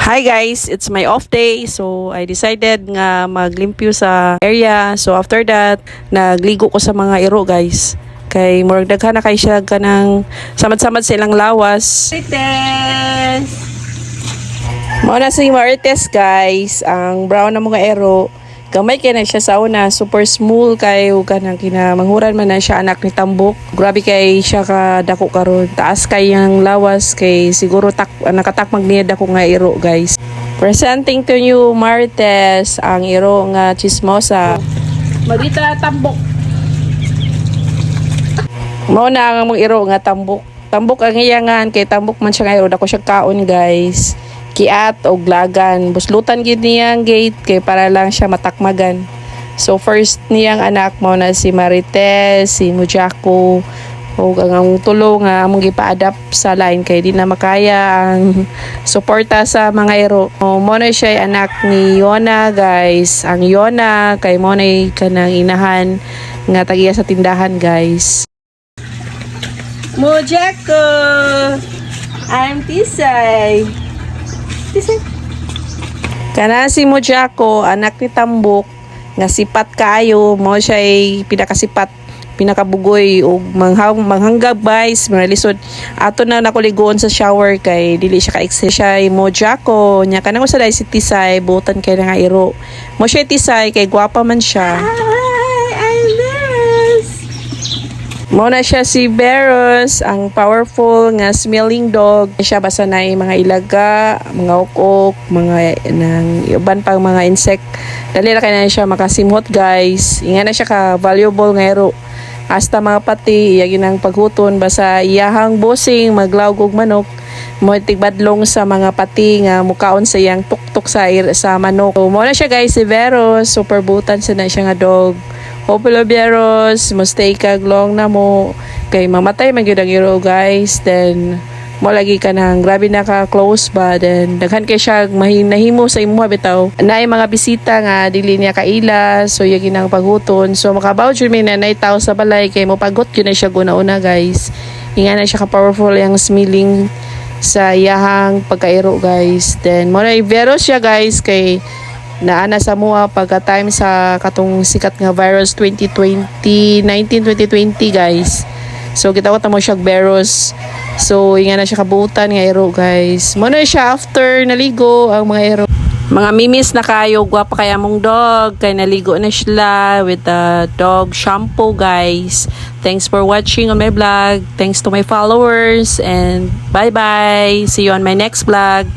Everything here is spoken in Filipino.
Hi guys, it's my off day. So I decided nga maglimpyo sa area. So after that, nagligo ko sa mga iro guys. Kay murag daghan na kay siya kanang samad-samad sa ilang lawas. Marites! Mao na si Marites guys, ang brown na mga iro. Gamay kay na siya sa una, super smooth kay ug kanang kinamanghuran man na siya anak ni Tambok. Grabe kay siya ka dako karon. Taas kay yang lawas kay siguro nakatakmag niya dako nga iro guys. Presenting to you Marites, ang iro nga chismosa. Magita Tambok. Mao na ang mong iro nga Tambok. Tambok ang iyangan kay Tambok man siya nga iro dako siya kaon guys. Kiat o glagan. Buslutan gid niyang gate kay para lang siya matakmagan. So first niyang anak mo na si Marites, si Mujako, o ang tulo nga among gipa-adapt sa line kay di na makaya ang suporta sa mga ero. Mo na siya anak ni Yona guys. Ang Yona kay mo na kanang inahan nga tagiya sa tindahan guys. Mujako, I'm Tisay. Kana si Mujako, anak ni Tambok, nga sipat kaayo, mo siya ay pinakasipat, pinakabugoy o manghanggab guys, mga lisod. Ato na nakuligoon sa shower kay dili siya ka-excel siya ay Mujako. Nya kanang usa dai si Tisay, butan kay nga iro. Mo siya Tisay kay gwapa man siya. Mo na siya si Beros, ang powerful nga smelling dog. Siya basa na mga ilaga, mga ukok, mga nang iban pang mga insect. Dali ra kay na siya makasimhot guys. Inga na siya ka valuable nga ero. Hasta mga pati iya ginang paghuton basa iyahang bossing maglawg og manok. Mo tigbadlong sa mga pati nga mukaon sa iyang tuktok sa manok. So, mo na siya guys si Beros, super butan sa na siya nga dog. Popular Beros, stay kag long na mo kay mamatay man gyud ang iro guys. Then mo lagi ka nang grabe na ka close ba, then daghan kay siya nahimo sa imo bitaw. Naay mga bisita nga dili niya kaila, so yagi nang paghuton. So makabaw jud mi na tao sa balay kay mo pagot gyud na siya guna-una guys. Inga na siya ka powerful yang smelling sa iyahang pagkairo guys. Then mo na Beros siya guys kay naana sa mua pagka time sa katong sikat nga virus 2020 guys. So gitawat na mo siya Beros. So inga na siya kabutan nga ero guys. Mo na siya after naligo ang mga ero. Mga mimis na kayo, gwapa kaya mong dog kay naligo na sila with the dog shampoo guys. Thanks for watching on my vlog. Thanks to my followers and bye bye. See you on my next vlog.